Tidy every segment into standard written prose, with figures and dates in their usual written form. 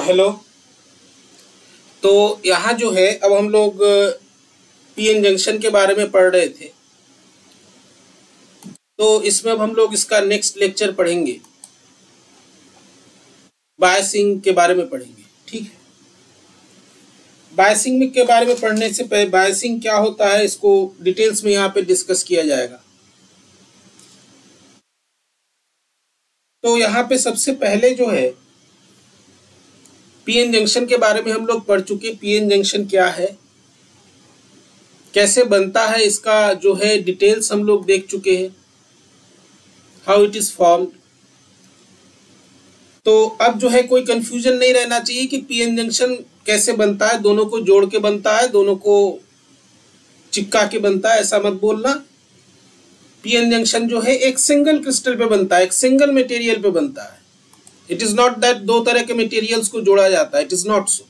Hello. तो यहाँ जो है अब हम लोग पीएन जंक्शन के बारे में पढ़ रहे थे, तो इसमें अब हम लोग इसका नेक्स्ट लेक्चर पढ़ेंगे, बायसिंग के बारे में पढ़ेंगे। ठीक है, बायसिंग के बारे में पढ़ने से पहले बायसिंग क्या होता है इसको डिटेल्स में यहाँ पे डिस्कस किया जाएगा। तो यहाँ पे सबसे पहले जो है पीएन जंक्शन के बारे में हम लोग पढ़ चुके। पीएन जंक्शन क्या है, कैसे बनता है, इसका जो है डिटेल्स हम लोग देख चुके हैं, हाउ इट इज फॉर्म्ड। तो अब जो है कोई कंफ्यूजन नहीं रहना चाहिए कि पीएन जंक्शन कैसे बनता है, दोनों को जोड़ के बनता है, दोनों को चिपका के बनता है, ऐसा मत बोलना। पीएन जंक्शन जो है एक सिंगल क्रिस्टल पे बनता है, एक सिंगल मटेरियल पे बनता है। इट इज नॉट दैट दो तरह के मटेरियल्स को जोड़ा जाता है, इट इज नॉट सो।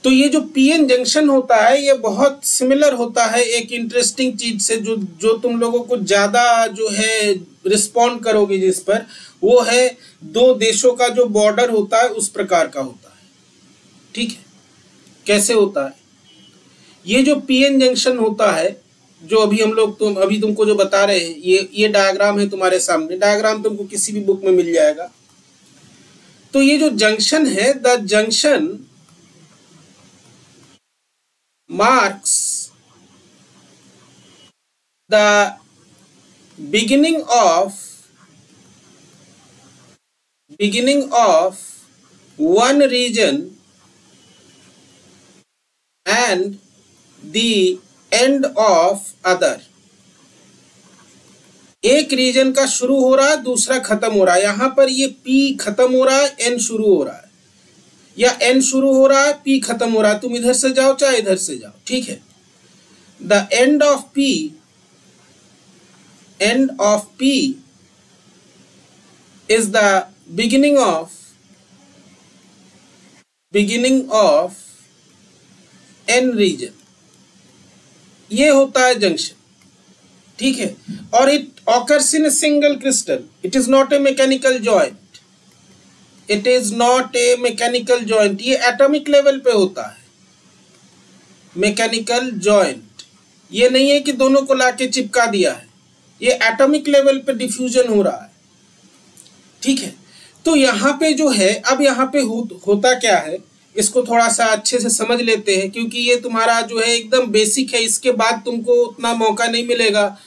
तो ये जो पीएन जंक्शन होता है ये बहुत सिमिलर होता है एक इंटरेस्टिंग चीज से, जो तुम लोगों को ज्यादा जो है रिस्पॉन्ड करोगे जिस पर, वो है दो देशों का जो बॉर्डर होता है उस प्रकार का होता है। ठीक है, कैसे होता है ये जो पीएन जंक्शन होता है, जो अभी हम लोग अभी तुमको जो बता रहे हैं, ये डायग्राम है तुम्हारे सामने। डायग्राम तुमको किसी भी बुक में मिल जाएगा। तो ये जो जंक्शन है, the junction marks the beginning of one region and the end of other। एक रीजन का शुरू हो रहा है, दूसरा खत्म हो रहा है। यहां पर ये P खत्म हो रहा है, N शुरू हो रहा है, या N शुरू हो रहा है, P खत्म हो रहा है। तुम इधर से जाओ चाहे इधर से जाओ। ठीक है, the end of P is the beginning of N region. ये होता है जंक्शन। ठीक है, और it occurs in a single crystal. It is not a mechanical joint. It is not a mechanical joint. ये एटॉमिक लेवल पे होता है मैकेनिकल जॉइंट। ये नहीं है कि दोनों को लाके चिपका दिया है, ये एटॉमिक लेवल पे डिफ्यूजन हो रहा है। ठीक है, तो यहाँ पे जो है अब यहाँ पे होता क्या है, इसको थोड़ा सा अच्छे से समझ लेते हैं, क्योंकि ये तुम्हारा जो है एकदम बेसिक है। इसके बाद तुमको उतना मौका नहीं मिलेगा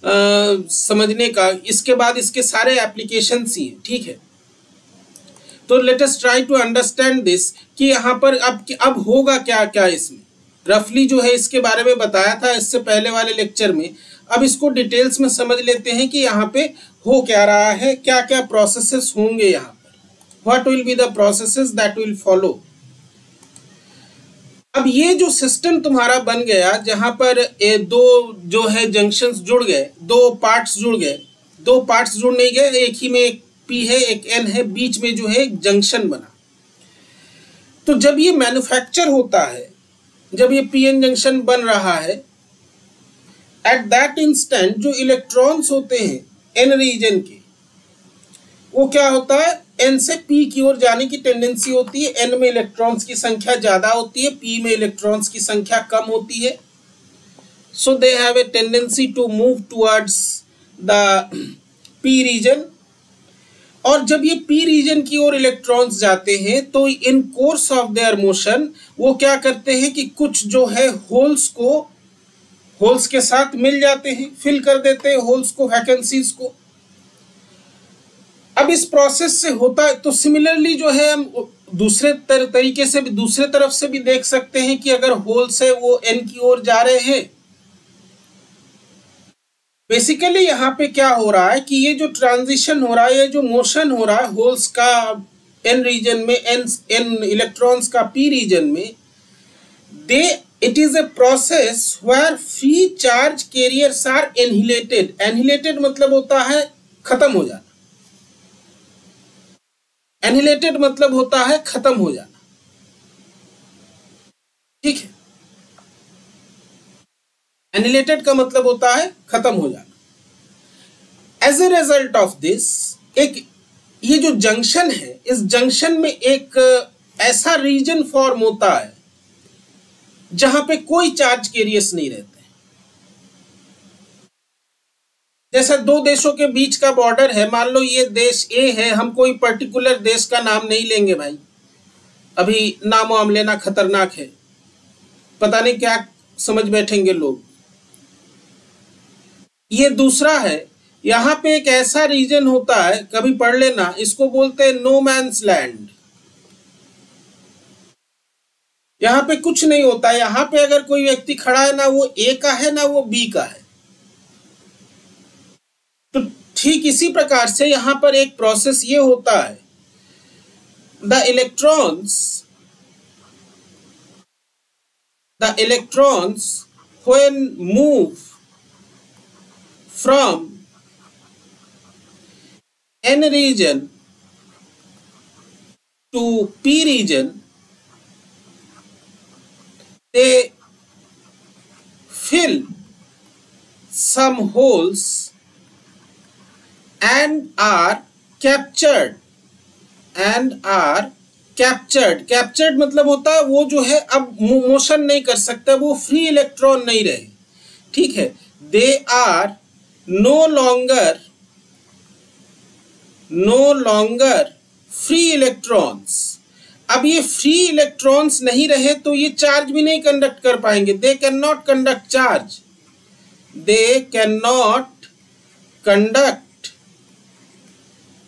समझने का। इसके बाद इसके सारे एप्लीकेशंस ही हैं। ठीक है, तो let us try to understand this कि यहाँ पर अब होगा क्या क्या। इसमें रफली जो है इसके बारे में बताया था इससे पहले वाले लेक्चर में। अब इसको डिटेल्स में समझ लेते हैं कि यहाँ पे हो क्या रहा है, क्या क्या प्रोसेसेस होंगे यहाँ पर, what will be the processes that will follow. अब ये जो सिस्टम तुम्हारा बन गया, जहां पर दो जो है जंक्शंस जुड़ गए, दो पार्ट्स जुड़ गए, दो पार्ट्स जुड़ नहीं गए, एक ही में एक P है एक N है, बीच में जो है एक जंक्शन बना। तो जब ये मैन्युफैक्चर होता है, जब ये पीएन जंक्शन बन रहा है, एट दैट इंस्टेंट जो इलेक्ट्रॉन्स होते हैं N रीजन के, वो क्या होता है, N से P की ओर जाने की टेंडेंसी होती है। N में इलेक्ट्रॉन्स की संख्या ज्यादा होती है, P में इलेक्ट्रॉन्स की संख्या कम होती है। So they have a tendency to move towards the P region. और जब ये P रीजन की ओर इलेक्ट्रॉन्स जाते हैं, तो इन कोर्स ऑफ देयर मोशन वो क्या करते हैं कि कुछ जो है होल्स के साथ मिल जाते हैं, फिल कर देते हैं होल्स को, वैकेंसीज को। अब इस प्रोसेस से होता है, तो सिमिलरली जो है हम दूसरे तरीके से भी, दूसरे तरफ से भी देख सकते हैं कि अगर होल्स है वो N की ओर जा रहे हैं। बेसिकली यहाँ पे क्या हो रहा है कि ये जो ट्रांजिशन हो रहा है, ये जो मोशन हो रहा है होल्स का N रीजन में, N इलेक्ट्रॉन्स का P रीजन में, it is a process where free charge carriers are annihilated. Annihilated मतलब होता है खत्म हो जाना। एनहिलेटेड मतलब होता है खत्म हो जाना। ठीक है, एनिलेटेड का मतलब होता है खत्म हो जाना। As a result of this, एक ये जो जंक्शन है, इस जंक्शन में एक ऐसा रीजन फॉर्म होता है जहां पे कोई चार्ज कैरियर्स नहीं रहते। जैसा दो देशों के बीच का बॉर्डर है, मान लो ये देश ए है, हम कोई पर्टिकुलर देश का नाम नहीं लेंगे भाई, अभी नाम वाम लेना खतरनाक है, पता नहीं क्या समझ बैठेंगे लोग। ये दूसरा है, यहां पे एक ऐसा रीजन होता है, कभी पढ़ लेना, इसको बोलते हैं नो मैन्स लैंड। यहां पे कुछ नहीं होता है, यहां पे अगर कोई व्यक्ति खड़ा है ना वो ए का है ना वो बी का है। तो ठीक इसी प्रकार से यहां पर एक प्रोसेस ये होता है, the electrons when move from n region to p region, they fill some holes and are captured captured मतलब होता है वो जो है अब मोशन नहीं कर सकता, वो फ्री इलेक्ट्रॉन नहीं रहे, ठीक है। They are no longer free electrons. अब ये फ्री इलेक्ट्रॉन्स नहीं रहे तो ये चार्ज भी नहीं कंडक्ट कर पाएंगे। They can not conduct charge, they can not conduct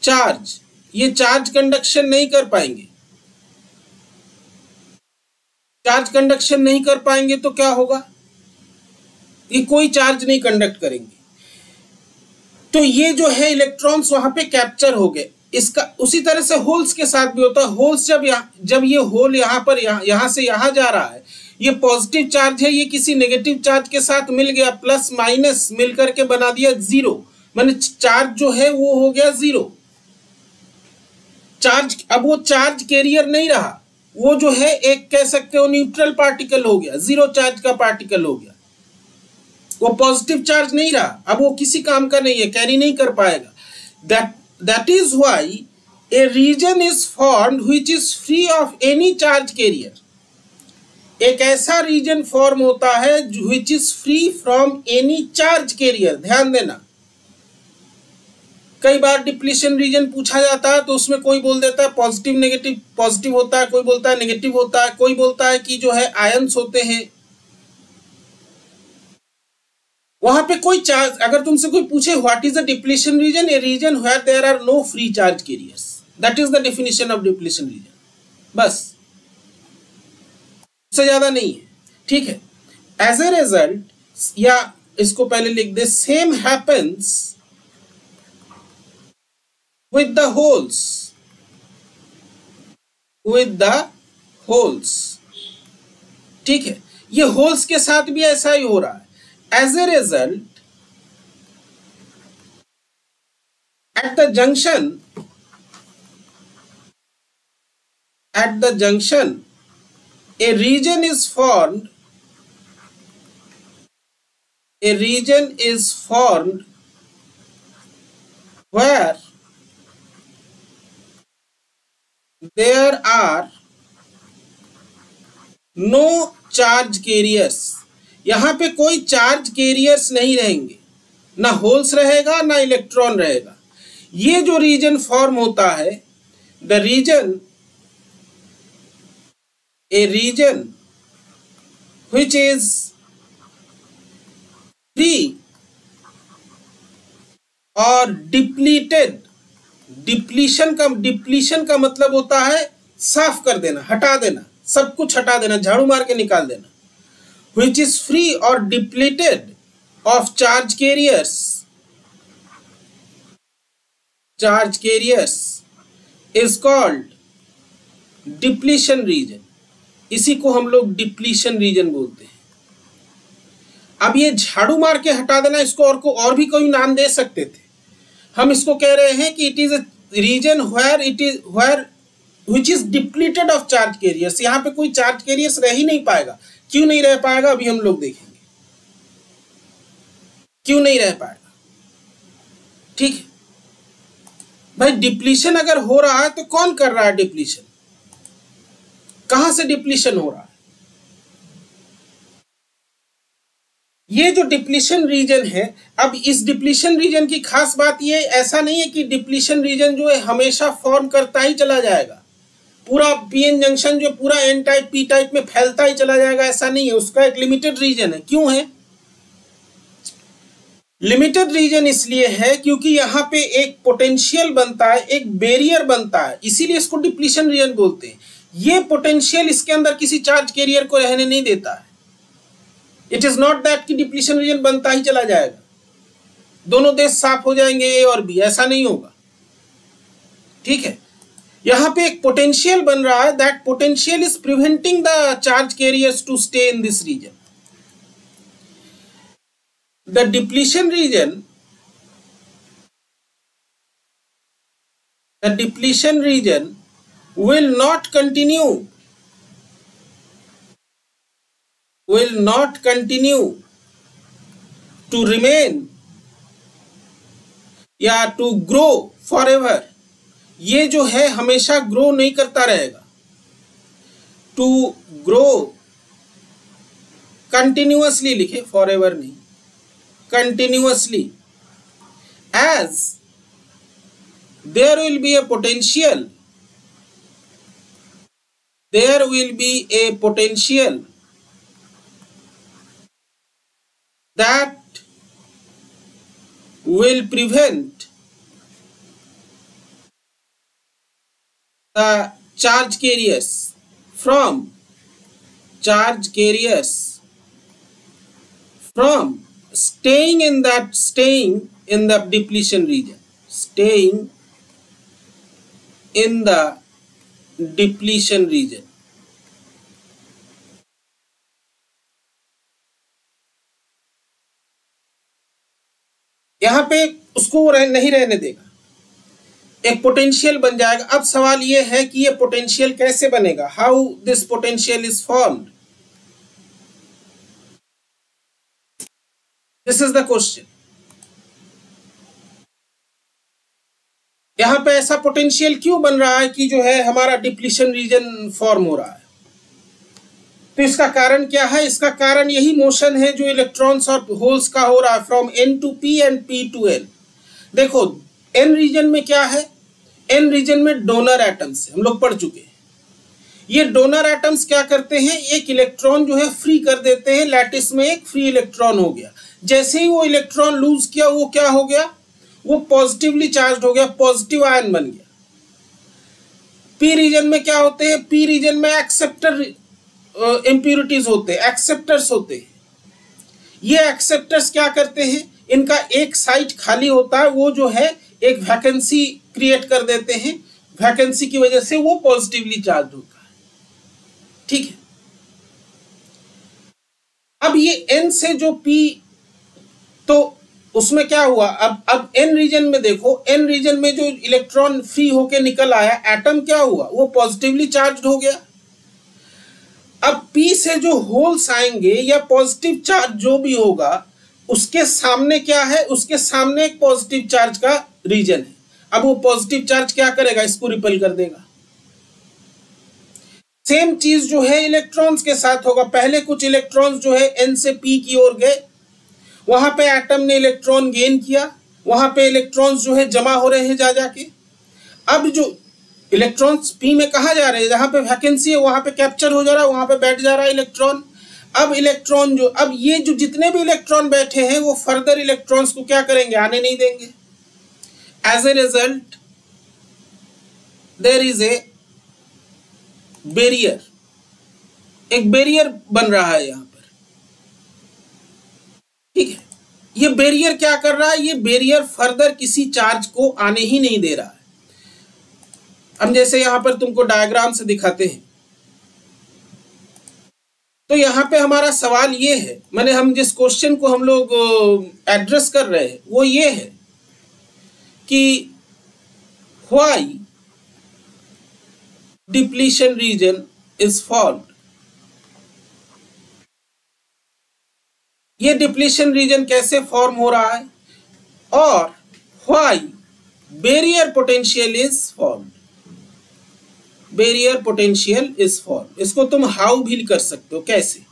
charge, ये चार्ज कंडक्शन नहीं कर पाएंगे। चार्ज कंडक्शन नहीं कर पाएंगे तो क्या होगा, ये कोई चार्ज नहीं कंडक्ट करेंगे। तो ये जो है इलेक्ट्रॉन्स वहां पे कैप्चर हो गए। इसका उसी तरह से होल्स के साथ भी होता है। होल्स जब ये होल यहाँ पर यहाँ से यहाँ जा रहा है, ये पॉजिटिव चार्ज है, ये किसी नेगेटिव चार्ज के साथ मिल गया, प्लस माइनस मिल करके बना दिया जीरो, माने चार्ज जो है वो हो गया जीरो। चार्ज अब वो चार्ज कैरियर नहीं रहा, वो जो है एक कह सकते हो न्यूट्रल पार्टिकल हो गया, जीरो चार्ज का पार्टिकल हो गया। वो पॉजिटिव चार्ज नहीं रहा, अब वो किसी काम का नहीं है, कैरी नहीं कर पाएगा। That is why a region is formed which is free of any charge carrier. एक ऐसा रीजन फॉर्म होता है which is free from any charge carrier. ध्यान देना, कई बार डिप्लीशन रीजन पूछा जाता है तो उसमें कोई बोल देता है पॉजिटिव नेगेटिव, पॉजिटिव होता है, कोई बोलता है नेगेटिव होता है, कोई बोलता है कि जो है आयंस होते हैं। वहां पे कोई चार्ज, अगर तुमसे कोई पूछे what is the depletion region, a region where there are no free charge carriers, that is the definition of depletion region, बस, इससे ज्यादा नहीं है, ठीक है। एज ए रिजल्ट, या इसको पहले लिख दे, same happens with the holes, ठीक है। ये होल्स के साथ भी ऐसा ही हो रहा है। As a result, at the junction a region is formed where there are no charge carriers। यहां पे कोई चार्ज कैरियर्स नहीं रहेंगे, ना होल्स रहेगा ना इलेक्ट्रॉन रहेगा। ये जो रीजन फॉर्म होता है, the region a region which is free और डिप्लीटेड। डिप्लीशन का मतलब होता है साफ कर देना, हटा देना, सब कुछ हटा देना, झाड़ू मार के निकाल देना। which is free or depleted of charge carriers is called depletion region। इसी को हम लोग डिप्लीशन रीजन बोलते हैं। अब ये झाड़ू मार के हटा देना, इसको और भी कोई नाम दे सकते थे। हम इसको कह रहे हैं कि it is a region where which is depleted of charge carriers। यहाँ पे कोई चार्ज कैरियर्स रह ही नहीं पाएगा। क्यों नहीं रह पाएगा, अभी हम लोग देखेंगे क्यों नहीं रह पाएगा, ठीक है। भाई डिप्लीशन अगर हो रहा है तो कौन कर रहा है डिप्लीशन, कहां से डिप्लीशन हो रहा है? ये जो डिप्लीशन रीजन है, अब इस डिप्लीशन रीजन की खास बात ये, ऐसा नहीं है कि डिप्लीशन रीजन जो है हमेशा फॉर्म करता ही चला जाएगा, पूरा पीएन जंक्शन जो पूरा एन टाइप पी टाइप में फैलता ही चला जाएगा, ऐसा नहीं है। उसका एक लिमिटेड रीजन है। क्यों है लिमिटेड रीजन? इसलिए है क्योंकि यहाँ पे एक पोटेंशियल बनता है, एक बैरियर बनता है, इसीलिए इसको डिप्लीशन रीजन बोलते हैं। ये पोटेंशियल इसके अंदर किसी चार्ज कैरियर को रहने नहीं देता है। इट इज नॉट दैट कि डिप्लीशन रीजन बनता ही चला जाएगा, दोनों देश साफ हो जाएंगे ए और बी, ऐसा नहीं होगा। ठीक है, यहां पे एक पोटेंशियल बन रहा है, that potential is preventing the charge carriers to stay in this region. The depletion region will not continue to remain या to grow forever। ये जो है हमेशा ग्रो नहीं करता रहेगा। टू ग्रो कंटिन्यूअसली लिखे, फॉरएवर नहीं, continuously, as there will be a potential that will prevent the charge carriers from staying in the depletion region, यहां पे उसको नहीं रहने देगा, एक पोटेंशियल बन जाएगा। अब सवाल ये है कि ये पोटेंशियल कैसे बनेगा, how this potential is formed, this is the question. यहां पे ऐसा पोटेंशियल क्यों बन रहा है कि जो है हमारा डिप्लीशन रीजन फॉर्म हो रहा है? तो इसका कारण क्या है? इसका कारण यही मोशन है जो इलेक्ट्रॉन्स और होल्स का हो रहा है, from N to P and P to N. देखो एन रीजन में क्या है, एन रीजन में डोनर एटम्स हम लोग पढ़ चुके हैं। ये डोनर एटम्स क्या करते हैं, एक इलेक्ट्रॉन जो है फ्री कर देते हैं, लैटिस में एक फ्री इलेक्ट्रॉन हो गया। जैसे ही वो इलेक्ट्रॉन लूज किया, वो क्या हो गया, वो पॉजिटिवली चार्ज हो गया, पॉजिटिव आयन बन गया। पी रीजन में क्या होते हैं, पी रीजन में एक्सेप्टर इम्प्यूरिटीज होते हैं, एक्सेप्टर्स होते हैं। ये एक्सेप्टर्स क्या करते हैं, इनका एक साइट खाली होता है, वो जो है एक वैकेंसी क्रिएट कर देते हैं, वैकेंसी की वजह से वो पॉजिटिवली चार्ज होता है। ठीक है, अब ये एन से जो पी, तो उसमें क्या हुआ, अब एन रीजन में देखो, एन रीजन में जो इलेक्ट्रॉन फ्री होके निकल आया, एटम क्या हुआ, वो पॉजिटिवली चार्ज हो गया। अब पी से जो होल्स आएंगे या पॉजिटिव चार्ज जो भी होगा, उसके सामने क्या है, उसके सामने एक पॉजिटिव चार्ज का रीजन है। अब वो पॉजिटिव चार्ज क्या करेगा, इसको रिपेल कर देगा। सेम चीज जो है इलेक्ट्रॉन्स के साथ होगा। पहले कुछ इलेक्ट्रॉन्स जो है एन से पी की ओर गए, वहां पे एटम ने इलेक्ट्रॉन गेन किया, वहां पे इलेक्ट्रॉन्स जो है जमा हो रहे हैं जा जाके। अब जो इलेक्ट्रॉन्स पी में कहा जा रहे हैं, जहां पे वैकेंसी है वहां पे कैप्चर हो जा रहा है, वहां पे बैठ जा रहा है इलेक्ट्रॉन। अब इलेक्ट्रॉन जो, अब ये जो जितने भी इलेक्ट्रॉन बैठे हैं, वो फर्दर इलेक्ट्रॉन्स को क्या करेंगे, आने नहीं देंगे। As a result there is a barrier, एक बैरियर बन रहा है यहां पर। ठीक है, ये बैरियर क्या कर रहा है, ये बैरियर फर्दर किसी चार्ज को आने ही नहीं दे रहा है। हम जैसे यहां पर तुमको डायग्राम से दिखाते हैं, तो यहां पे हमारा सवाल ये है, माने हम जिस क्वेश्चन को हम लोग एड्रेस कर रहे हैं वो ये है कि why depletion region is formed. ये डिप्लीशन रीजन कैसे फॉर्म हो रहा है, और why barrier potential is formed, barrier potential is formed. इसको तुम हाउ भी कर सकते हो, कैसे,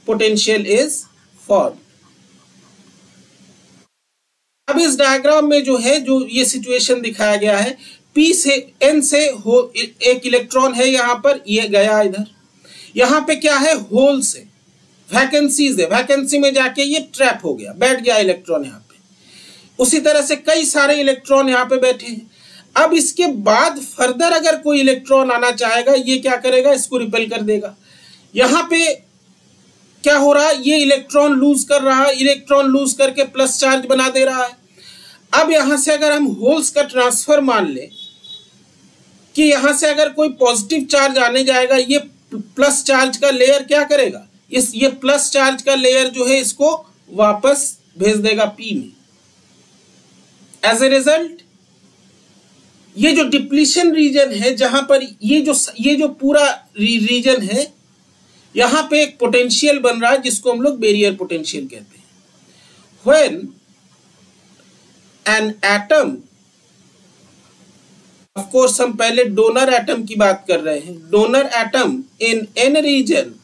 पोटेंशियल इज फॉर्म्ड। अब इस डायग्राम में जो है, जो ये सिचुएशन दिखाया गया है, P से N से हो एक इलेक्ट्रॉन है यहाँ पर, ये गया इधर, यहाँ पे क्या है, होल से वैकेंसीज है, वैकेंसी में जाके ये ट्रैप हो गया, बैठ गया इलेक्ट्रॉन यहाँ पे। उसी तरह से कई सारे इलेक्ट्रॉन यहाँ पे बैठे हैं। अब इसके बाद फर्दर अगर कोई इलेक्ट्रॉन आना चाहेगा, ये क्या करेगा, इसको रिपेल कर देगा। यहाँ पे क्या हो रहा है, ये इलेक्ट्रॉन लूज कर रहा है, इलेक्ट्रॉन लूज करके प्लस चार्ज बना दे रहा है। अब यहां से अगर हम होल्स का ट्रांसफर मान ले कि यहां से अगर कोई पॉजिटिव चार्ज आने जाएगा, ये प्लस चार्ज का लेयर क्या करेगा, ये प्लस चार्ज का लेयर जो है इसको वापस भेज देगा P में। एज ए रिजल्ट ये जो डिप्लीशन रीजन है, जहां पर ये जो पूरा रीजन है, यहां पे एक पोटेंशियल बन रहा है जिसको हम लोग बैरियर पोटेंशियल कहते हैं। When an atom, of course हम पहले डोनर एटम की बात कर रहे हैं, donor atom in N region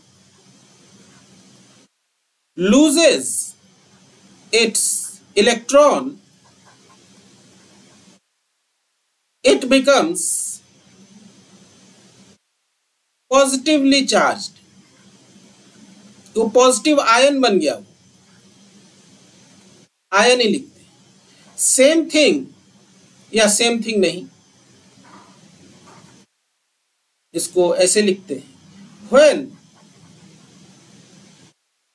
loses its electron, it becomes positively charged, तो पॉजिटिव आयन बन गया, वो आयन ही लिखते हैं। सेम थिंग, या सेम थिंग नहीं, इसको ऐसे लिखते हैं, when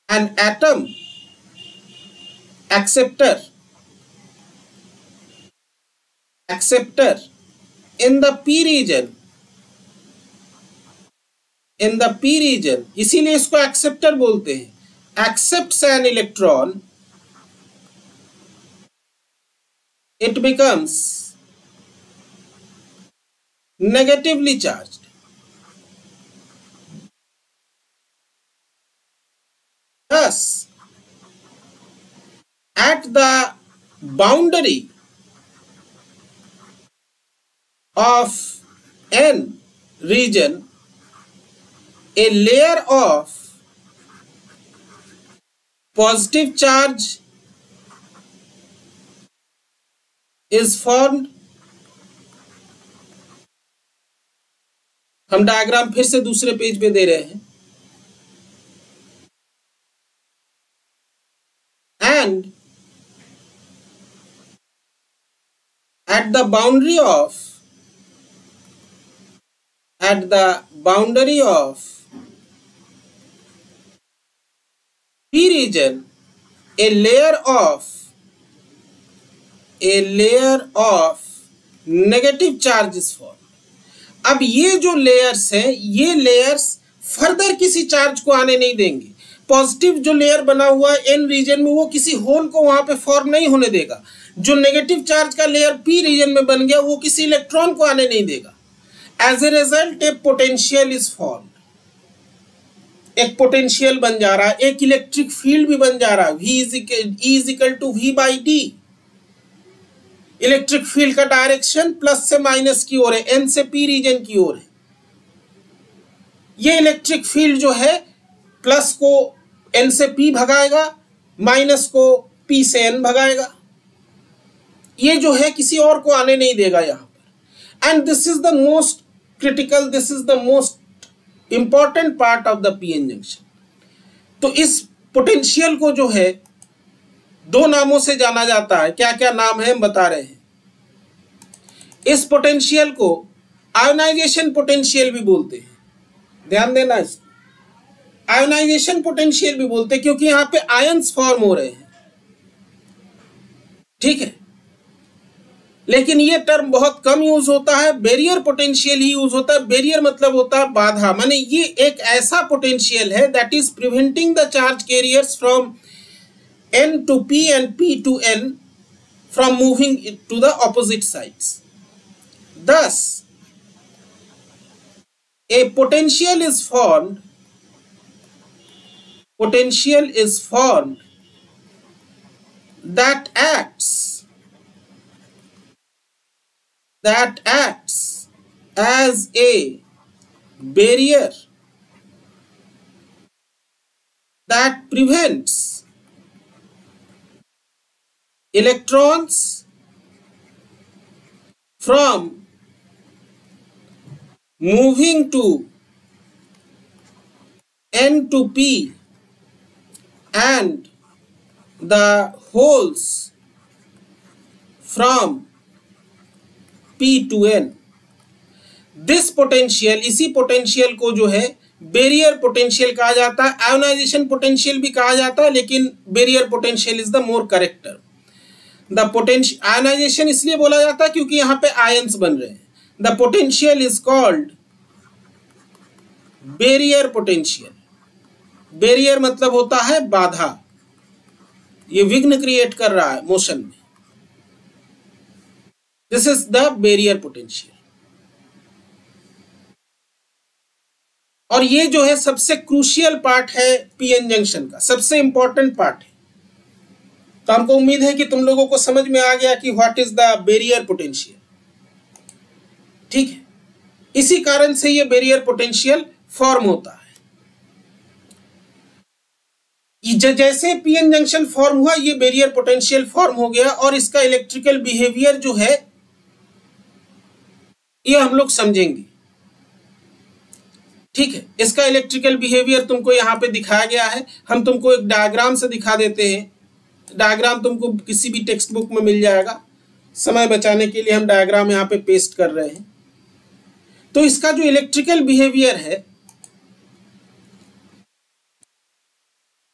an atom acceptor in the P region, इसीलिए इसको एक्सेप्टर बोलते हैं, accepts an electron, it becomes negatively charged. Thus, at the boundary of N region, a layer of positive charge is formed। हम डायग्राम फिर से दूसरे page पे दे रहे हैं। And at the boundary of P region, a layer of negative charge is formed। अब ये जो लेयर्स हैं, ये लेयर्स फर्दर किसी चार्ज को आने नहीं देंगे। पॉजिटिव जो लेयर बना हुआ है एन रीजन में, वो किसी होल को वहां पे फॉर्म नहीं होने देगा। जो नेगेटिव चार्ज का लेयर पी रीजन में बन गया, वो किसी इलेक्ट्रॉन को आने नहीं देगा। As a result a potential is formed, एक पोटेंशियल बन जा रहा है, एक इलेक्ट्रिक फील्ड भी बन जा रहा है। V is equal to V/D। Electric field का डायरेक्शन प्लस से माइनस की ओर है, N से P रीजन की ओर है। ये इलेक्ट्रिक फील्ड जो है, प्लस को N से P भगाएगा, माइनस को P से N भगाएगा। ये जो है किसी और को आने नहीं देगा यहां पर। And this is the most critical, this is the most important part of the PN junction. तो इस पोटेंशियल को जो है दो नामों से जाना जाता है। क्या क्या नाम है हम बता रहे हैं। इस पोटेंशियल को आयोनाइजेशन पोटेंशियल भी बोलते हैं, ध्यान देना इसको। आयोनाइजेशन पोटेंशियल भी बोलते हैं क्योंकि यहां पे आयंस फॉर्म हो रहे हैं, ठीक है। लेकिन ये टर्म बहुत कम यूज होता है, बैरियर पोटेंशियल ही यूज होता है। बैरियर मतलब होता है बाधा, माने ये एक ऐसा पोटेंशियल है that is preventing the charge carriers from N to P and P to N from moving to the opposite sides. Thus, a potential is formed that acts that acts as a barrier that prevents electrons from moving to N to P and the holes from P to N. This potential, इसी potential को जो है barrier potential कहा जाता है, ionization potential भी कहा जाता है, लेकिन barrier potential is the more correct term. The potential, ionisation इसलिए बोला जाता है क्योंकि यहां पे आयंस बन रहे हैं। The potential is called barrier potential. Barrier मतलब होता है बाधा, ये विघ्न क्रिएट कर रहा है मोशन में। This is the barrier potential. और ये जो है सबसे क्रूशियल पार्ट है पीएन जंक्शन का, सबसे इंपॉर्टेंट पार्ट है। तो हमको उम्मीद है कि तुम लोगों को समझ में आ गया कि what is the barrier potential. ठीक है, इसी कारण से ये बैरियर पोटेंशियल फॉर्म होता है। जैसे पीएन जंक्शन फॉर्म हुआ, ये बैरियर पोटेंशियल फॉर्म हो गया, और इसका इलेक्ट्रिकल बिहेवियर जो है ये हम लोग समझेंगे। ठीक है, इसका इलेक्ट्रिकल बिहेवियर तुमको यहाँ पे दिखाया गया है। हम तुमको एक डायग्राम से दिखा देते हैं। डायग्राम तुमको किसी भी टेक्स्ट बुक में मिल जाएगा। समय बचाने के लिए हम डायग्राम यहाँ पे पेस्ट कर रहे हैं। तो इसका जो इलेक्ट्रिकल बिहेवियर है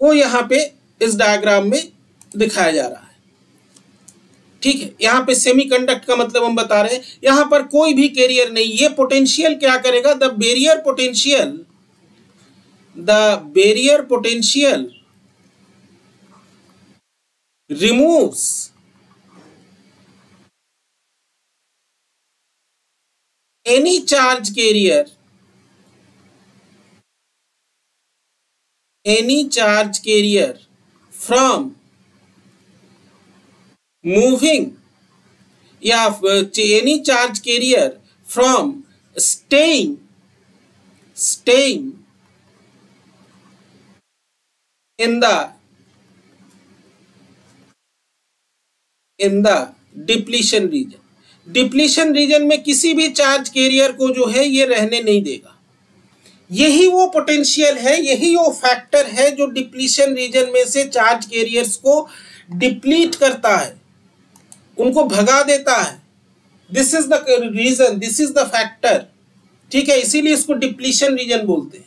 वो यहाँ पे इस डायग्राम में दिखाया जा रहा है। ठीक है, यहाँ पे सेमीकंडक्ट का मतलब हम बता रहे हैं, यहाँ पर कोई भी कैरियर नहीं। ये पोटेंशियल क्या करेगा, the barrier potential removes any charge career from moving या any charge carrier from staying in the depletion region। Depletion region में किसी भी चार्ज कैरियर को जो है ये रहने नहीं देगा। यही वो पोटेंशियल है, यही वो फैक्टर है जो डिप्लीशन रीजन में से चार्ज कैरियर्स को डिप्लीट करता है, उनको भगा देता है। This is the region, this is the factor. ठीक है, इसीलिए इसको डिप्लीशन रीजन बोलते हैं।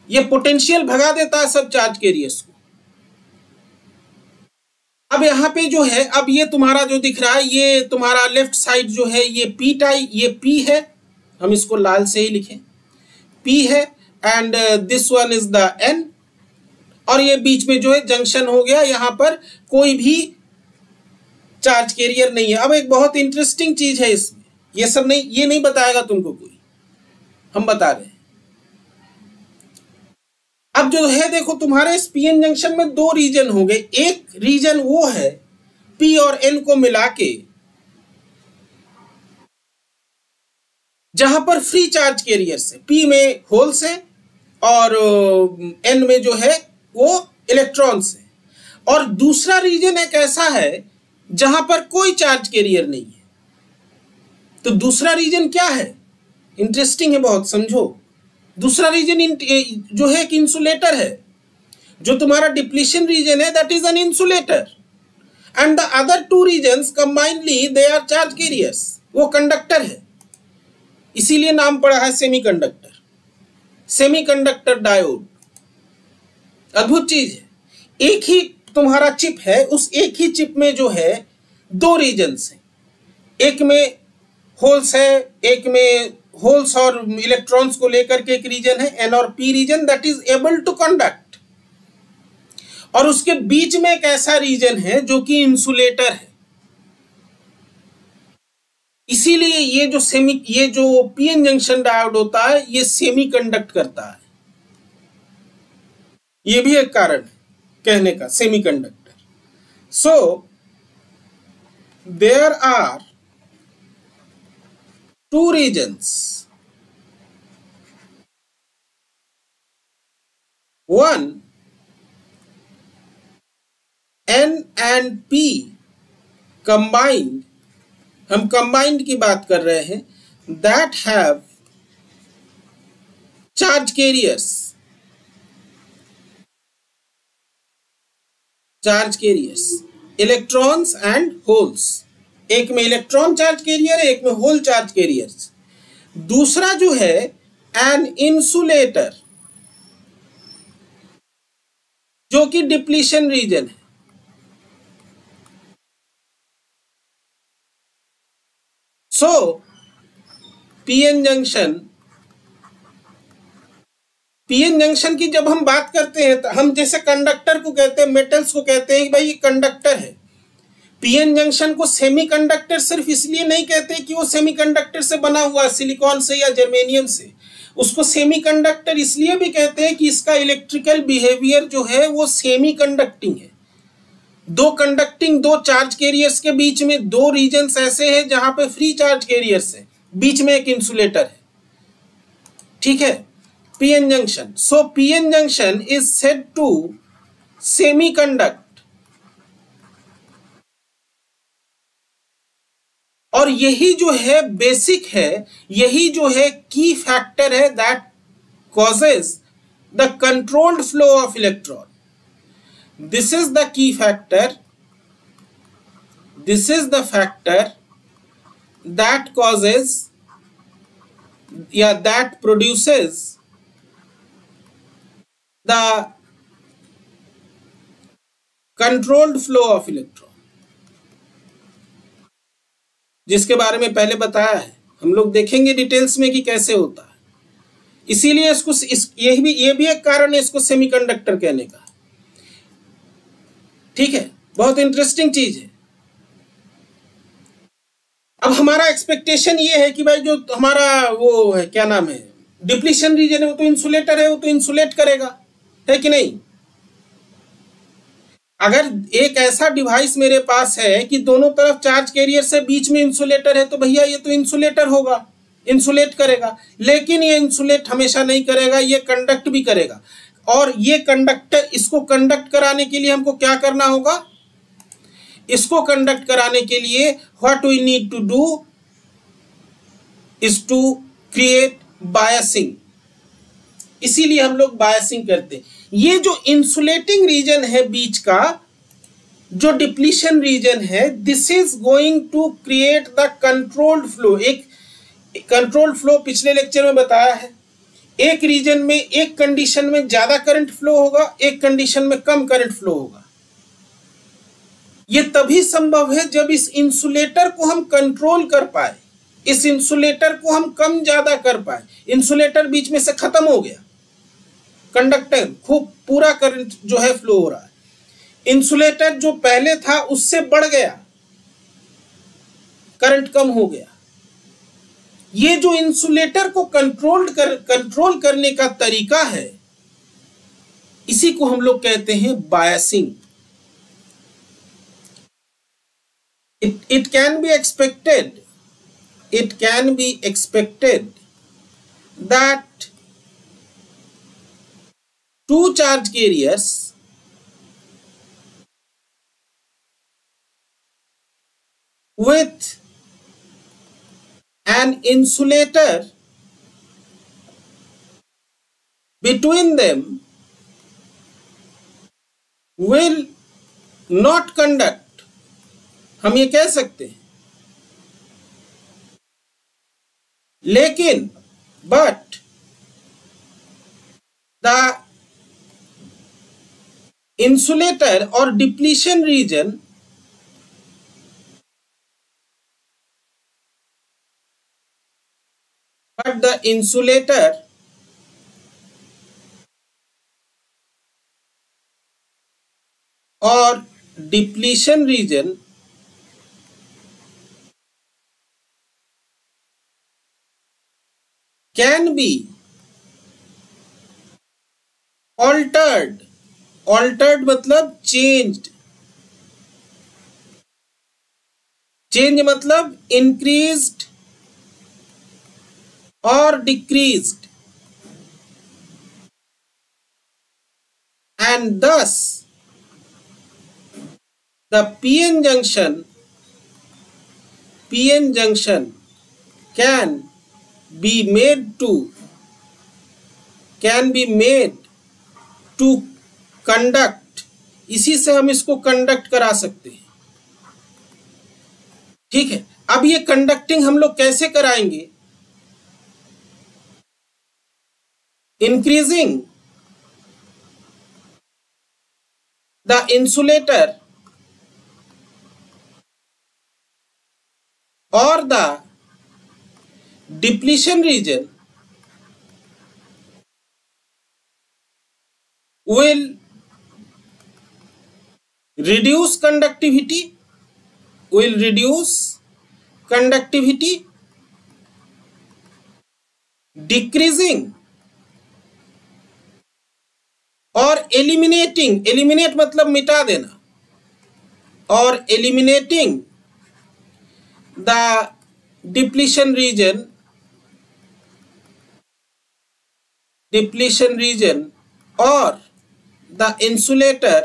ये पोटेंशियल भगा देता है सब चार्ज कैरियर्स को। अब यहाँ पे जो है, अब ये तुम्हारा जो दिख रहा है, ये तुम्हारा लेफ्ट साइड जो है ये पी टाइप, ये पी है, हम इसको लाल से ही लिखें, पी है, and this one is the N, और ये बीच में जो है जंक्शन हो गया। यहाँ पर कोई भी चार्ज कैरियर नहीं है। अब एक बहुत इंटरेस्टिंग चीज है इसमें, ये सब नहीं, ये नहीं बताएगा तुमको कोई, हम बता रहे हैं। अब जो है देखो, तुम्हारे इस पीएन जंक्शन में दो रीजन हो गए। एक रीजन वो है पी और एन को मिला के जहां पर फ्री चार्ज कैरियर्स है, पी में होल्स है और एन में जो है वो इलेक्ट्रॉन्स है। और दूसरा रीजन एक ऐसा है जहां पर कोई चार्ज कैरियर नहीं है। तो दूसरा रीजन क्या है, इंटरेस्टिंग है बहुत, समझो। दूसरा रीजन जो है एक इंसुलेटर है। जो तुम्हारा डिप्लीशन रीजन है that is an insulator, and the other two regions combinedly they are charge carriers, वो कंडक्टर है। इसीलिए नाम पड़ा है सेमीकंडक्टर, सेमीकंडक्टर डायोड। अद्भुत चीज है। एक ही तुम्हारा चिप है, उस एक ही चिप में जो है दो रीजन्स हैं। एक में होल्स है, एक में होल्स और इलेक्ट्रॉन्स को लेकर के एक रीजन है, एन और P region, that is able to conduct. और उसके बीच में एक ऐसा रीजन है जो कि इंसुलेटर है। इसीलिए ये जो पीएन जंक्शन डायोड होता है ये सेमी कंडक्ट करता है। ये भी एक कारण है कहने का, semiconductor. So there are two regions. One, N and P combined, हम combined की बात कर रहे हैं, that have charge carriers, electrons and holes. एक में इलेक्ट्रॉन चार्ज कैरियर है, एक में होल चार्ज कैरियर्स. दूसरा जो है एन इंसुलेटर, जो कि डिप्लीशन रीजन है. सो पीएन जंक्शन की जब हम बात करते हैं तो हम जैसे कंडक्टर को कहते हैं, मेटल्स को कहते हैं कि भाई ये कंडक्टर है. पीएन जंक्शन को सेमीकंडक्टर सिर्फ इसलिए नहीं कहते कि वो सेमीकंडक्टर से बना हुआ है, सिलिकॉन से या जर्मेनियम से. उसको सेमीकंडक्टर इसलिए भी कहते हैं कि इसका इलेक्ट्रिकल बिहेवियर जो है वो सेमीकंडक्टिंग है. दो चार्ज कैरियर्स के बीच में दो रीजन्स ऐसे हैं जहां पे फ्री चार्ज कैरियर्स है, बीच में एक इंसुलेटर है. ठीक है, PN junction. So PN junction is said to semiconduct. और यही जो है बेसिक है, यही जो है की फैक्टर है that causes the controlled flow of electron. This is the key factor, this is the factor that causes या that produces the controlled flow of electron, जिसके बारे में पहले बताया है. हम लोग देखेंगे डिटेल्स में कि कैसे होता है. इसीलिए इसको ये भी एक कारण है इसको सेमीकंडक्टर कहने का. ठीक है, बहुत इंटरेस्टिंग चीज है. अब हमारा एक्सपेक्टेशन ये है कि भाई जो हमारा वो है, क्या नाम है, डिप्लीशन रीजन है, वो तो इंसुलेटर है, वो तो इंसुलेट करेगा, है कि नहीं. अगर एक ऐसा डिवाइस मेरे पास है कि दोनों तरफ चार्ज कैरियर से बीच में इंसुलेटर है, तो भैया ये तो इंसुलेटर होगा, इंसुलेट करेगा. लेकिन ये इंसुलेट हमेशा नहीं करेगा, ये कंडक्ट भी करेगा. और ये कंडक्टर, इसको कंडक्ट कराने के लिए हमको क्या करना होगा? इसको कंडक्ट कराने के लिए what we need to do is to create biasing. इसीलिए हम लोग बायसिंग करते हैं. ये जो इंसुलेटिंग रीजन है बीच का, जो डिप्लीशन रीजन है, this is going to create the controlled flow. एक कंट्रोल्ड फ्लो पिछले लेक्चर में बताया है. एक रीजन में एक कंडीशन में ज्यादा करंट फ्लो होगा, एक कंडीशन में कम करंट फ्लो होगा. ये तभी संभव है जब इस इंसुलेटर को हम कंट्रोल कर पाए, इस इंसुलेटर को हम कम ज्यादा कर पाए. इंसुलेटर बीच में से खत्म हो गया, कंडक्टर खूब पूरा करंट जो है फ्लो हो रहा है. इंसुलेटर जो पहले था उससे बढ़ गया, करंट कम हो गया. ये जो इंसुलेटर को कंट्रोल करने का तरीका है, इसी को हम लोग कहते हैं biasing. It can be expected that two charge carriers with an insulator between them will not conduct. हम ये कह सकते हैं. लेकिन बट द इंसुलेटर और depletion region but the insulator or depletion region can be altered. Altered मतलब changed. Change मतलब increased or decreased, and thus the PN junction can be made to conduct, इसी से हम इसको कंडक्ट करा सकते हैं। ठीक है, अब ये कंडक्टिंग हम लोग कैसे कराएंगे? Increasing the insulator or the depletion region will reduce conductivity, decreasing और eliminate मतलब मिटा देना, और eliminating the depletion region or the insulator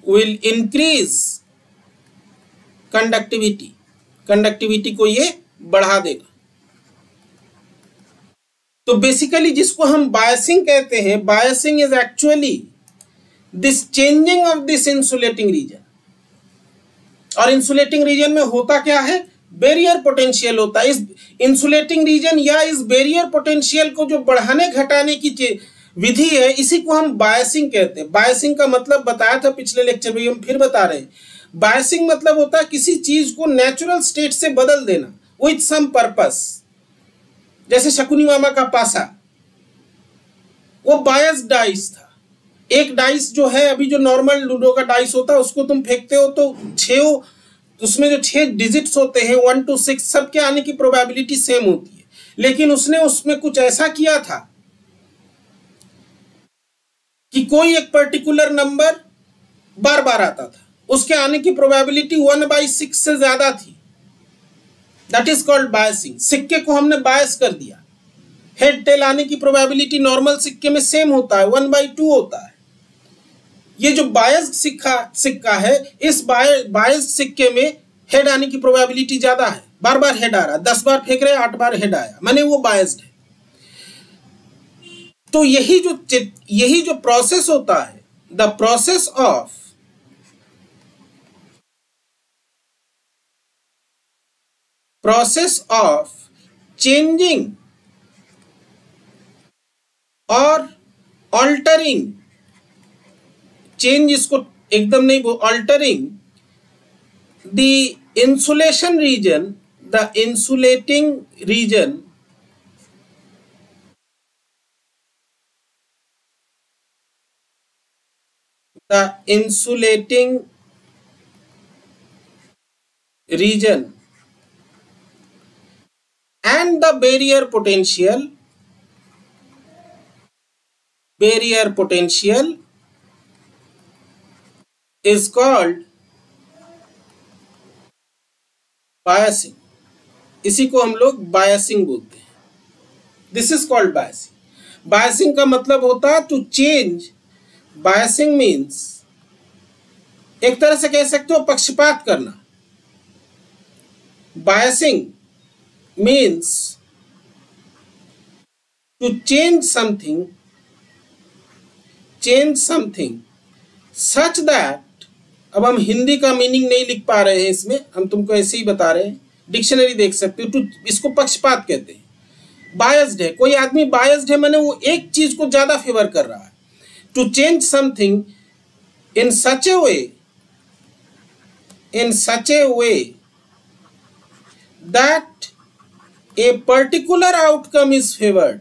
will increase conductivity को ये बढ़ा देगा। तो बेसिकली जिसको हम बायसिंग कहते हैं, biasing is actually this changing of this insulating region. और इंसुलेटिंग रीजन में होता क्या है? बैरियर पोटेंशियल होता है। इस इंसुलेटिंग रीजन या इस बैरियर पोटेंशियल को जो बढ़ाने घटाने की विधि है, इसी को हम बायसिंग कहते हैं। बायसिंग का मतलब बताया था पिछले लेक्चर में, हम फिर बता रहे हैं। बायसिंग मतलब होता है किसी चीज को नेचुरल स्टेट से बदल देना विथ सम पर्पस। जैसे शकुनी मामा का पासा, वो बायस डाइस था। एक डाइस जो है, अभी जो नॉर्मल लूडो का डाइस होता है, उसको तुम फेंकते हो तो उसमें जो 6 डिजिट्स होते हैं 1 to 6 सबके आने की प्रोबेबिलिटी सेम होती है। लेकिन उसने उसमें कुछ ऐसा किया था कि कोई एक पर्टिकुलर नंबर बार बार आता था, उसके आने की प्रोबेबिलिटी 1/6 से ज्यादा थी। That is called biasing. सिक्के को हमने बायस कर दिया। हेड टेल आने की प्रोबेबिलिटी नॉर्मल सिक्के में सेम होता है, 1/2 होता है। ये जो बायस्ड सिक्का है, इस बायस्ड सिक्के में हेड आने की प्रोबेबिलिटी ज्यादा है। बार बार हेड आ रहा है, 10 बार फेंक रहे 8 बार हेड आया, माने वो बायस्ड है। तो यही जो प्रोसेस होता है, द प्रोसेस ऑफ चेंजिंग और ऑल्टरिंग, चेंज इसको एकदम नहीं, वो altering the insulation region, the insulating region and the barrier potential is called biasing. इसी को हम लोग बायसिंग बोलते हैं। This is called biasing. Biasing का मतलब होता है टू चेंज। बायसिंग मीन्स, एक तरह से कह सकते हो पक्षपात करना। Biasing means to change something such that, अब हम हिंदी का मीनिंग नहीं लिख पा रहे हैं इसमें, हम तुमको ऐसे ही बता रहे हैं, डिक्शनरी देख सकते हो। इसको पक्षपात कहते हैं। बायस्ड है, कोई आदमी बायस्ड है माने वो एक चीज को ज्यादा फेवर कर रहा है। To change something in such a way that a particular outcome is favoured.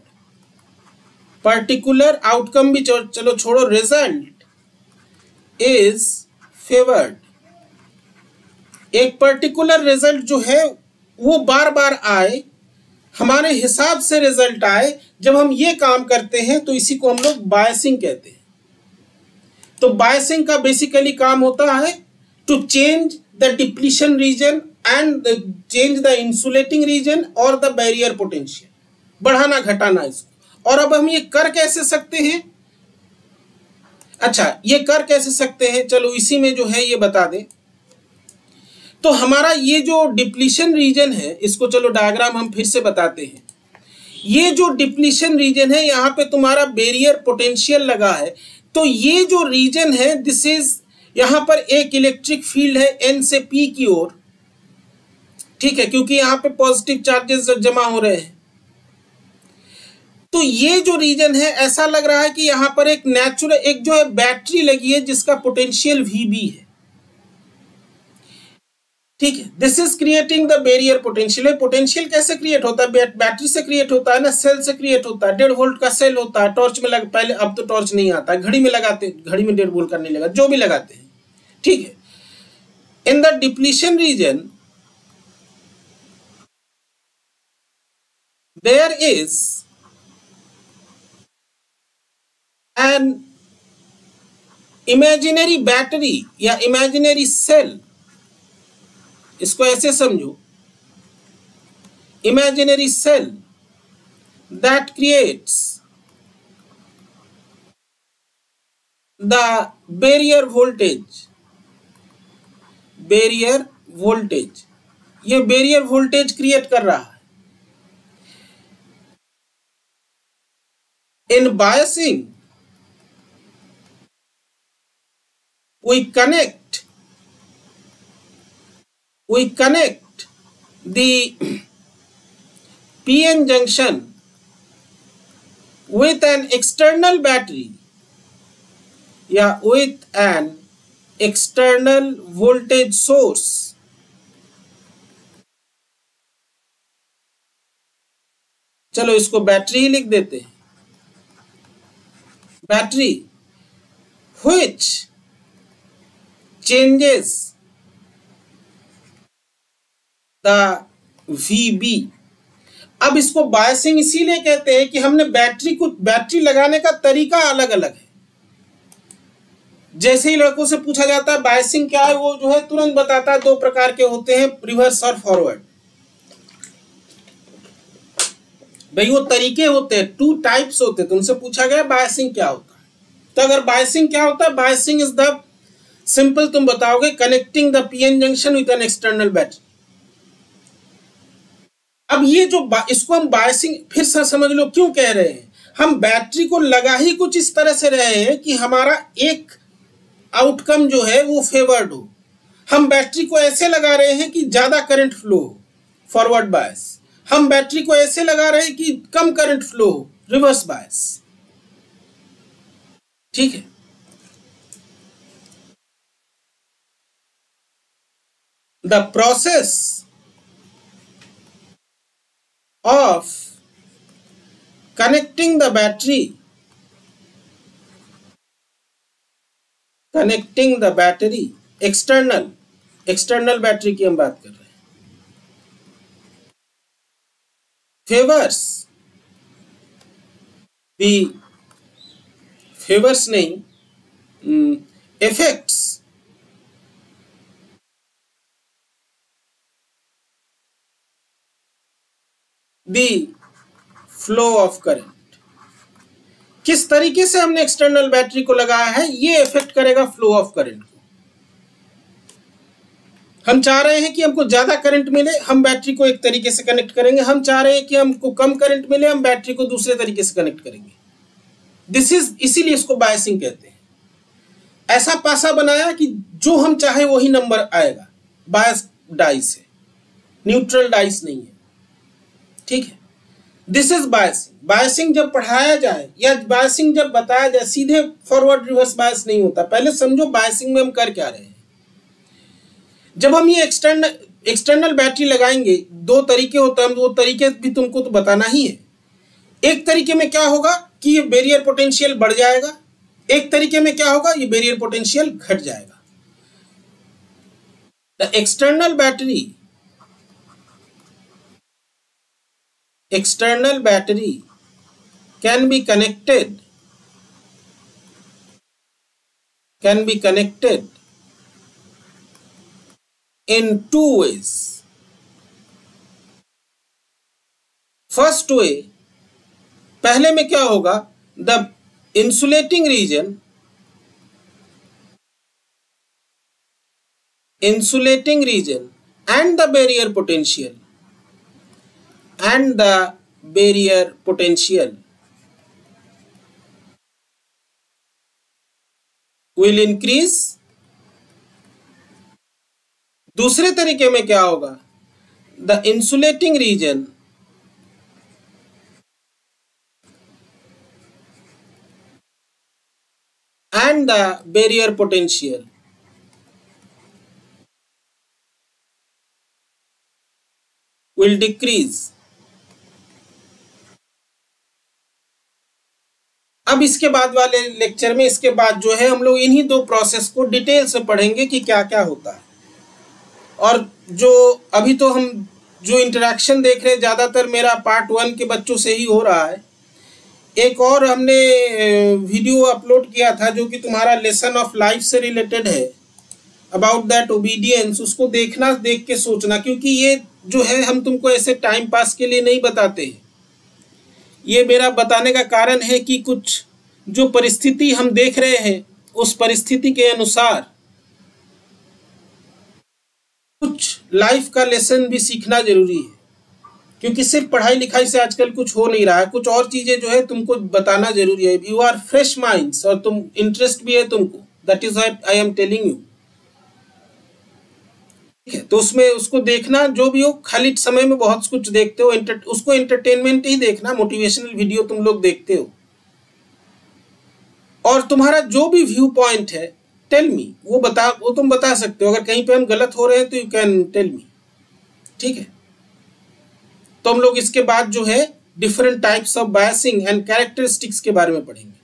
Particular outcome भी चलो छोड़ो, रिजल्ट इज फेवर्ड। एक पर्टिकुलर रिजल्ट जो है वो बार बार आए, हमारे हिसाब से रिजल्ट आए जब हम ये काम करते हैं, तो इसी को हम लोग बायसिंग कहते हैं। तो बायसिंग का बेसिकली काम होता है to change the depletion region and change the insulating region और द बैरियर पोटेंशियल, बढ़ाना घटाना इसको। और अब हम ये कर कैसे सकते हैं? अच्छा, ये कर कैसे सकते हैं, चलो इसी में जो है ये बता दें। तो हमारा ये जो डिप्लीशन रीजन है, इसको चलो डायग्राम हम फिर से बताते हैं। ये जो डिप्लीशन रीजन है, यहाँ पे तुम्हारा बैरियर पोटेंशियल लगा है, तो ये जो रीजन है दिस इज, यहाँ पर एक इलेक्ट्रिक फील्ड है N से P की ओर, ठीक है, क्योंकि यहाँ पे पॉजिटिव चार्जेस जमा हो रहे हैं। तो ये जो रीजन है ऐसा लग रहा है कि यहाँ पर एक नेचुरल एक जो है बैटरी लगी है जिसका पोटेंशियल VB है, ठीक है। This is creating the barrier potential. Potential कैसे क्रिएट होता है? बैटरी से क्रिएट होता है ना, सेल से क्रिएट होता है। 1.5 वोल्ट का सेल होता है, टॉर्च में पहले, अब तो टॉर्च नहीं आता है, घड़ी में लगाते, घड़ी में 1.5 वोल्ट का नहीं लगा, जो भी लगाते हैं, ठीक है। In the depletion region there is an imaginary battery या इमेजिनरी सेल, इसको ऐसे समझो, imaginary cell that creates the barrier voltage, barrier voltage, ये barrier voltage क्रिएट कर रहा है। In biasing we connect the PN junction with an external battery या with an external voltage source। चलो इसको बैटरी ही लिख देते हैं। Battery which changes the VB। अब इसको बायसिंग इसीलिए कहते हैं कि हमने बैटरी लगाने का तरीका अलग अलग है। जैसे ही लड़कों से पूछा जाता है बायसिंग क्या है, वो जो है तुरंत बताता है, 2 प्रकार के होते हैं, रिवर्स और फॉरवर्ड। भाई वो तरीके होते हैं, 2 टाइप्स होते हैं। तुमसे पूछा गया बायसिंग क्या होता है, तो अगर बायसिंग क्या होता है, बायसिंग इज द सिंपल, तुम बताओगे connecting the PN junction with an external battery. अब ये जो इसको हम बायसिंग, फिर से समझ लो क्यों कह रहे हैं। हम बैटरी को लगा ही कुछ इस तरह से रहे हैं कि हमारा एक आउटकम जो है वो फेवर्ड हो। हम बैटरी को ऐसे लगा रहे हैं कि ज्यादा करंट फ्लो हो, फॉरवर्ड बायस। हम बैटरी को ऐसे लगा रहे हैं कि कम करंट फ्लो हो, रिवर्स बायस, ठीक है। The process of connecting the battery external battery की हम बात कर रहे हैं, फेवर्स नहीं, affects the flow of current। किस तरीके से हमने एक्सटर्नल बैटरी को लगाया है, ये इफेक्ट करेगा फ्लो ऑफ करंट को। हम चाह रहे हैं कि हमको ज्यादा करंट मिले, हम बैटरी को एक तरीके से कनेक्ट करेंगे। हम चाह रहे हैं कि हमको कम करंट मिले, हम बैटरी को दूसरे तरीके से कनेक्ट करेंगे। दिस इज, इसीलिए इसको बायसिंग कहते हैं। ऐसा पासा बनाया कि जो हम चाहे वही नंबर आएगा। बायस डाइस है, न्यूट्रल डाइस नहीं है, ठीक है। This is biasing. बायसिंग जब पढ़ाया जाए या बायसिंग जब बताया जाए, सीधे फॉरवर्ड रिवर्स बायस नहीं होता। पहले समझो बायसिंग में हम कर क्या रहे हैं। जब हम ये एक्सटर्नल बैटरी लगाएंगे, 2 तरीके होते हैं, 2 तरीके भी तुमको तो बताना ही है। एक तरीके में क्या होगा कि ये बैरियर पोटेंशियल बढ़ जाएगा, एक तरीके में क्या होगा, ये बैरियर पोटेंशियल घट जाएगा। The external battery can be connected in 2 ways। First way, पहले में क्या होगा, the insulating region and the barrier potential will increase. दूसरे तरीके में क्या होगा, the insulating region and the barrier potential will decrease. अब इसके बाद वाले लेक्चर में, इसके बाद जो है हम लोग इन्हीं दो प्रोसेस को डिटेल से पढ़ेंगे कि क्या क्या होता है। और जो अभी तो हम जो इंटरेक्शन देख रहे हैं ज़्यादातर मेरा पार्ट 1 के बच्चों से ही हो रहा है। एक और हमने वीडियो अपलोड किया था जो कि तुम्हारा लेसन ऑफ लाइफ से रिलेटेड है, अबाउट दैट ओबीडियंस। उसको देखना, देख के सोचना, क्योंकि ये जो है हम तुमको ऐसे टाइम पास के लिए नहीं बताते हैं। ये मेरा बताने का कारण है कि कुछ जो परिस्थिति हम देख रहे हैं उस परिस्थिति के अनुसार कुछ लाइफ का लेसन भी सीखना जरूरी है, क्योंकि सिर्फ पढ़ाई लिखाई से आजकल कुछ हो नहीं रहा है। कुछ और चीजें जो है तुमको बताना जरूरी है। यू आर फ्रेश माइंड्स और तुम इंटरेस्ट भी है तुमको, that is I am telling you. ठीक है, तो उसमें उसको देखना, जो भी हो। खाली समय में बहुत कुछ देखते हो, उसको एंटरटेनमेंट ही देखना, मोटिवेशनल वीडियो तुम लोग देखते हो। और तुम्हारा जो भी व्यू पॉइंट है, टेल मी, वो तुम बता सकते हो। अगर कहीं पे हम गलत हो रहे हैं तो यू कैन टेल मी। ठीक है, तो हम लोग इसके बाद जो है different types of biasing and characteristics के बारे में पढ़ेंगे।